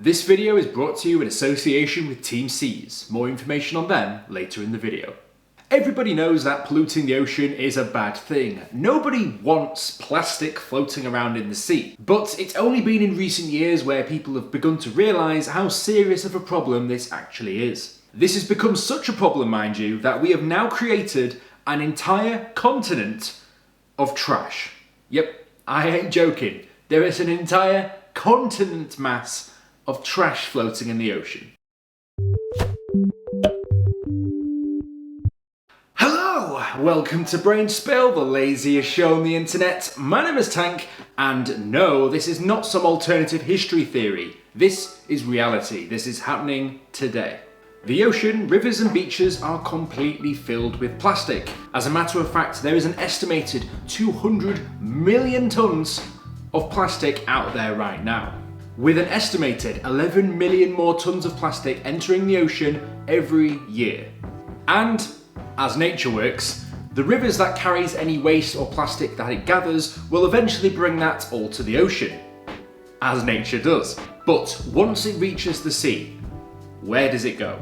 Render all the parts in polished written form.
This video is brought to you in association with Teamseas. More information on them later in the video. Everybody knows that polluting the ocean is a bad thing. Nobody wants plastic floating around in the sea. But it's only been in recent years where people have begun to realise how serious of a problem this actually is. This has become such a problem, mind you, that we have now created an entire continent of trash. Yep, I ain't joking. There is an entire continent mass of trash floating in the ocean. Hello! Welcome to Brain Spill, the laziest show on the internet. My name is Tank, and no, this is not some alternative history theory. This is reality. This is happening today. The ocean, rivers and beaches are completely filled with plastic. As a matter of fact, there is an estimated 200 million tonnes of plastic out there right now, with an estimated 11 million more tonnes of plastic entering the ocean every year. And, as nature works, the rivers that carries any waste or plastic that it gathers will eventually bring that all to the ocean, as nature does. But once it reaches the sea, where does it go?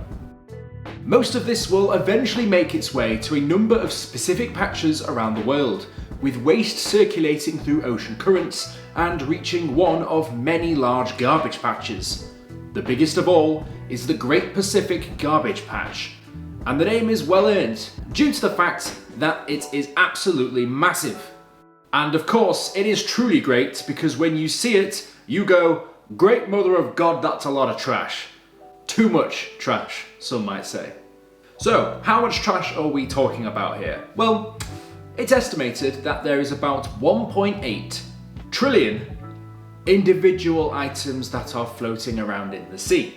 Most of this will eventually make its way to a number of specific patches around the world, with waste circulating through ocean currents and reaching one of many large garbage patches. The biggest of all is the Great Pacific Garbage Patch, and the name is well earned due to the fact that it is absolutely massive. And of course, it is truly great because when you see it, you go, "Great mother of God, that's a lot of trash." Too much trash, some might say. So, how much trash are we talking about here? Well, it's estimated that there is about 1.8 trillion individual items that are floating around in the sea.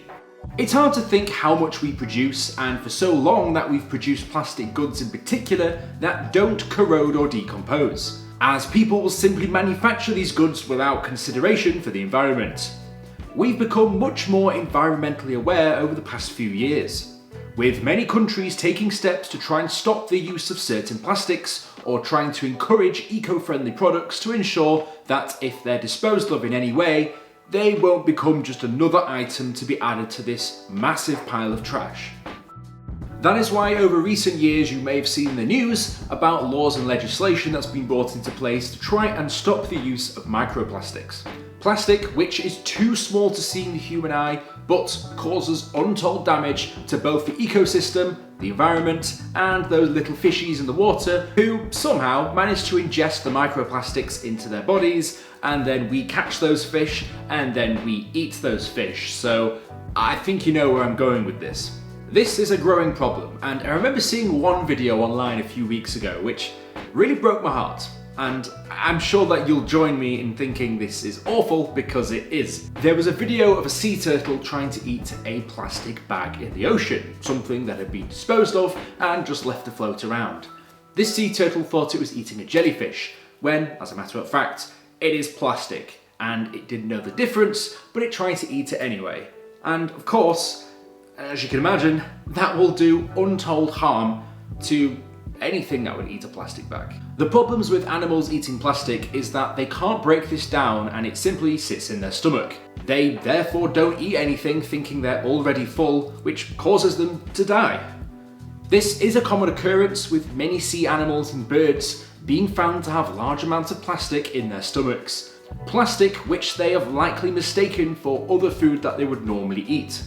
It's hard to think how much we produce, and for so long that we've produced plastic goods in particular that don't corrode or decompose, as people will simply manufacture these goods without consideration for the environment. We've become much more environmentally aware over the past few years, with many countries taking steps to try and stop the use of certain plastics or trying to encourage eco-friendly products to ensure that if they're disposed of in any way, they won't become just another item to be added to this massive pile of trash. That is why over recent years you may have seen in the news about laws and legislation that's been brought into place to try and stop the use of microplastics. Plastic which is too small to see in the human eye but causes untold damage to both the ecosystem, the environment, and those little fishies in the water who somehow manage to ingest the microplastics into their bodies, and then we catch those fish and then we eat those fish. So I think you know where I'm going with this. This is a growing problem, and I remember seeing one video online a few weeks ago which really broke my heart. And I'm sure that you'll join me in thinking this is awful, because it is. There was a video of a sea turtle trying to eat a plastic bag in the ocean, something that had been disposed of and just left to float around. This sea turtle thought it was eating a jellyfish, when, as a matter of fact, it is plastic, and it didn't know the difference, but it tried to eat it anyway. And of course, as you can imagine, that will do untold harm to anything that would eat a plastic bag. The problems with animals eating plastic is that they can't break this down and it simply sits in their stomach. They therefore don't eat anything thinking they're already full, which causes them to die. This is a common occurrence with many sea animals and birds being found to have large amounts of plastic in their stomachs. Plastic which they have likely mistaken for other food that they would normally eat.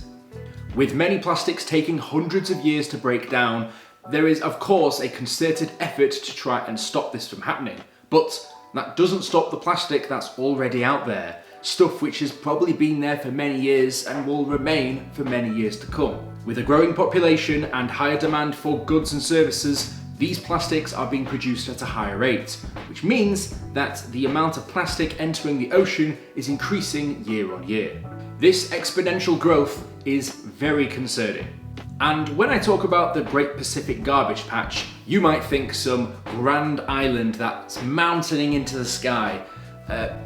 With many plastics taking hundreds of years to break down, there is of course a concerted effort to try and stop this from happening, but that doesn't stop the plastic that's already out there, stuff which has probably been there for many years and will remain for many years to come. With a growing population and higher demand for goods and services, these plastics are being produced at a higher rate, which means that the amount of plastic entering the ocean is increasing year on year. This exponential growth is very concerning. And when I talk about the Great Pacific Garbage Patch, you might think some grand island that's mountaining into the sky.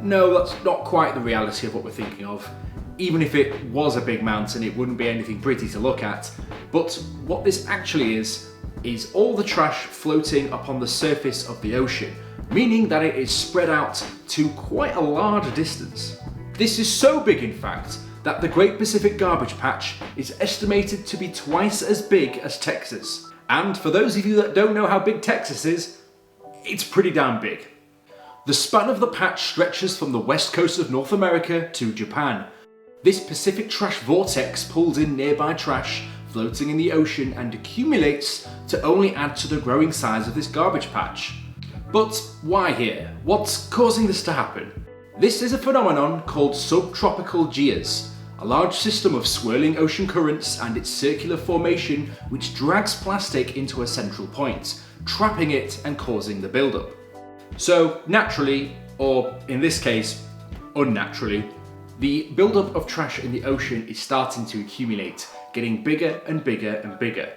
No, that's not quite the reality of what we're thinking of. Even if it was a big mountain, it wouldn't be anything pretty to look at. But what this actually is all the trash floating upon the surface of the ocean, meaning that it is spread out to quite a large distance. This is so big, in fact, that the Great Pacific Garbage Patch is estimated to be twice as big as Texas. And for those of you that don't know how big Texas is, it's pretty damn big. The span of the patch stretches from the west coast of North America to Japan. This Pacific trash vortex pulls in nearby trash floating in the ocean and accumulates to only add to the growing size of this garbage patch. But why here? What's causing this to happen? This is a phenomenon called subtropical geas, a large system of swirling ocean currents and its circular formation which drags plastic into a central point, trapping it and causing the buildup. So naturally, or in this case, unnaturally, the buildup of trash in the ocean is starting to accumulate, getting bigger and bigger and bigger.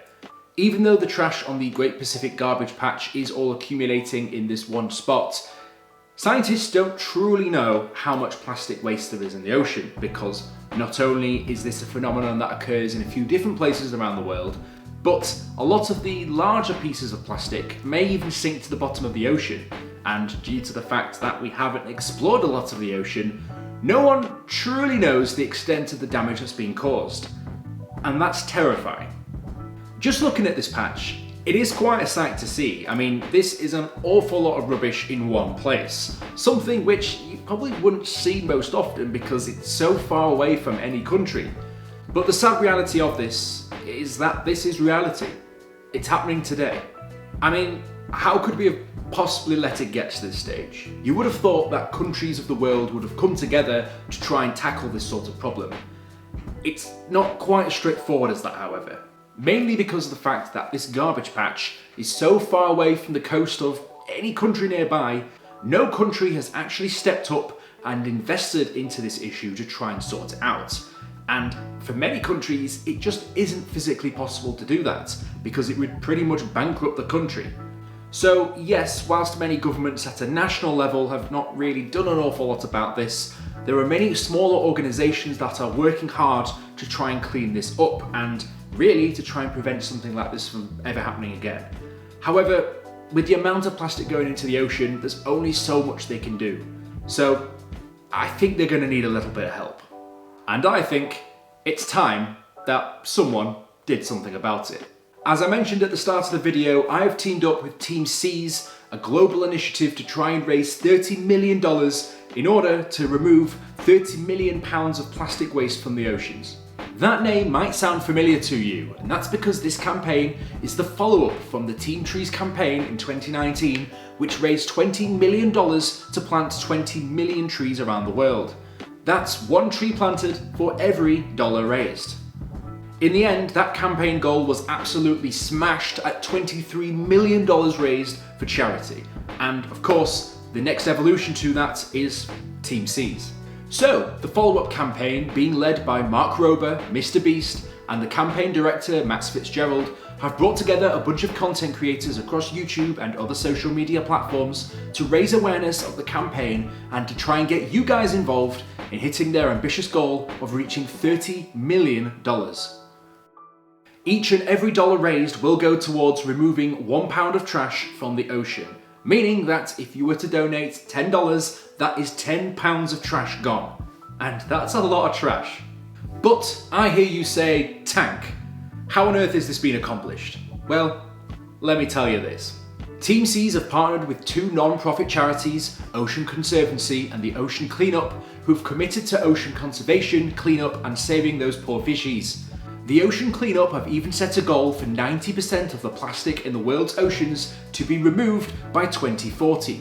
Even though the trash on the Great Pacific Garbage Patch is all accumulating in this one spot, scientists don't truly know how much plastic waste there is in the ocean, because not only is this a phenomenon that occurs in a few different places around the world, but a lot of the larger pieces of plastic may even sink to the bottom of the ocean, and due to the fact that we haven't explored a lot of the ocean, no one truly knows the extent of the damage that's being caused. And that's terrifying. Just looking at this patch, it is quite a sight to see. I mean, this is an awful lot of rubbish in one place. Something which you probably wouldn't see most often because it's so far away from any country. But the sad reality of this is that this is reality. It's happening today. I mean, how could we have possibly let it get to this stage? You would have thought that countries of the world would have come together to try and tackle this sort of problem. It's not quite as straightforward as that, however. Mainly because of the fact that this garbage patch is so far away from the coast of any country nearby, no country has actually stepped up and invested into this issue to try and sort it out. And for many countries, it just isn't physically possible to do that, because it would pretty much bankrupt the country. So yes, whilst many governments at a national level have not really done an awful lot about this, there are many smaller organisations that are working hard to try and clean this up and really to try and prevent something like this from ever happening again. However, with the amount of plastic going into the ocean, there's only so much they can do. So I think they're going to need a little bit of help. And I think it's time that someone did something about it. As I mentioned at the start of the video, I have teamed up with Teamseas, a global initiative to try and raise $30 million in order to remove 30 million pounds of plastic waste from the oceans. That name might sound familiar to you, and that's because this campaign is the follow-up from the Team Trees campaign in 2019, which raised $20 million to plant 20 million trees around the world. That's one tree planted for every dollar raised. In the end, that campaign goal was absolutely smashed at $23 million raised for charity. And of course, the next evolution to that is Teamseas. So, the follow-up campaign, being led by Mark Rober, Mr. Beast, and the campaign director, Max Fitzgerald, have brought together a bunch of content creators across YouTube and other social media platforms to raise awareness of the campaign and to try and get you guys involved in hitting their ambitious goal of reaching $30 million. Each and every dollar raised will go towards removing 1 pound of trash from the ocean, meaning that if you were to donate $10, that is 10 pounds of trash gone. And that's a lot of trash. But I hear you say, Tank, how on earth has this been accomplished? Well, let me tell you this. Teamseas have partnered with two non-profit charities, Ocean Conservancy and the Ocean Cleanup, who've committed to ocean conservation, cleanup and saving those poor fishies. The Ocean Cleanup have even set a goal for 90% of the plastic in the world's oceans to be removed by 2040.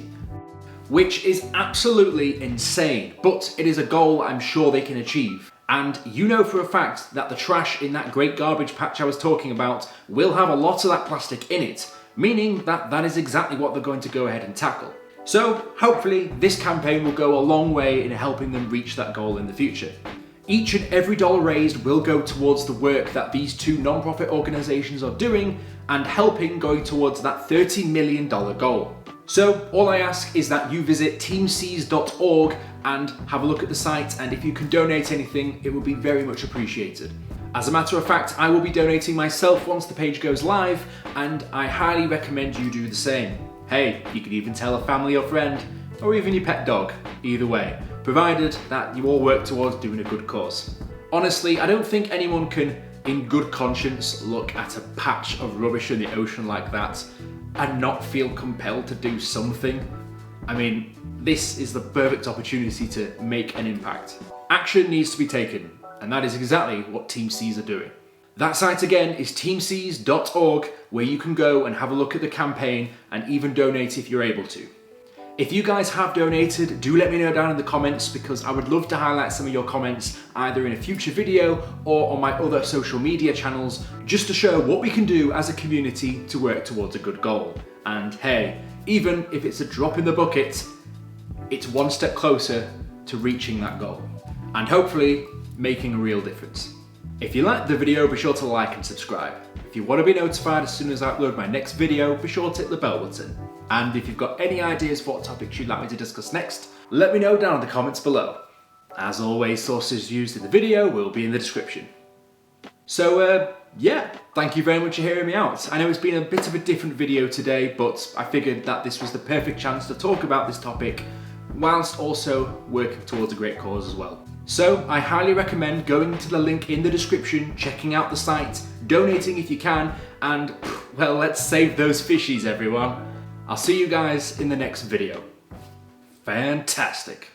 Which is absolutely insane, but it is a goal I'm sure they can achieve. And you know for a fact that the trash in that great garbage patch I was talking about will have a lot of that plastic in it, meaning that that is exactly what they're going to go ahead and tackle. So hopefully this campaign will go a long way in helping them reach that goal in the future. Each and every dollar raised will go towards the work that these two non-profit organisations are doing and helping going towards that $30 million goal. So all I ask is that you visit teamseas.org and have a look at the site, and if you can donate anything, it would be very much appreciated. As a matter of fact, I will be donating myself once the page goes live, and I highly recommend you do the same. Hey, you could even tell a family or friend, or even your pet dog, either way, provided that you all work towards doing a good cause. Honestly, I don't think anyone can, in good conscience, look at a patch of rubbish in the ocean like that and not feel compelled to do something. I mean, this is the perfect opportunity to make an impact. Action needs to be taken, and that is exactly what Teamseas are doing. That site again is teamseas.org, where you can go and have a look at the campaign and even donate if you're able to. If you guys have donated, do let me know down in the comments, because I would love to highlight some of your comments either in a future video or on my other social media channels, just to show what we can do as a community to work towards a good goal. And hey, even if it's a drop in the bucket, it's one step closer to reaching that goal and hopefully making a real difference. If you liked the video, be sure to like and subscribe. If you want to be notified as soon as I upload my next video, be sure to hit the bell button. And if you've got any ideas for what topics you'd like me to discuss next, let me know down in the comments below. As always, sources used in the video will be in the description. So yeah, thank you very much for hearing me out. I know it's been a bit of a different video today, but I figured that this was the perfect chance to talk about this topic whilst also working towards a great cause as well. So I highly recommend going to the link in the description, checking out the site, donating if you can, and well, let's save those fishies, everyone. I'll see you guys in the next video. Fantastic.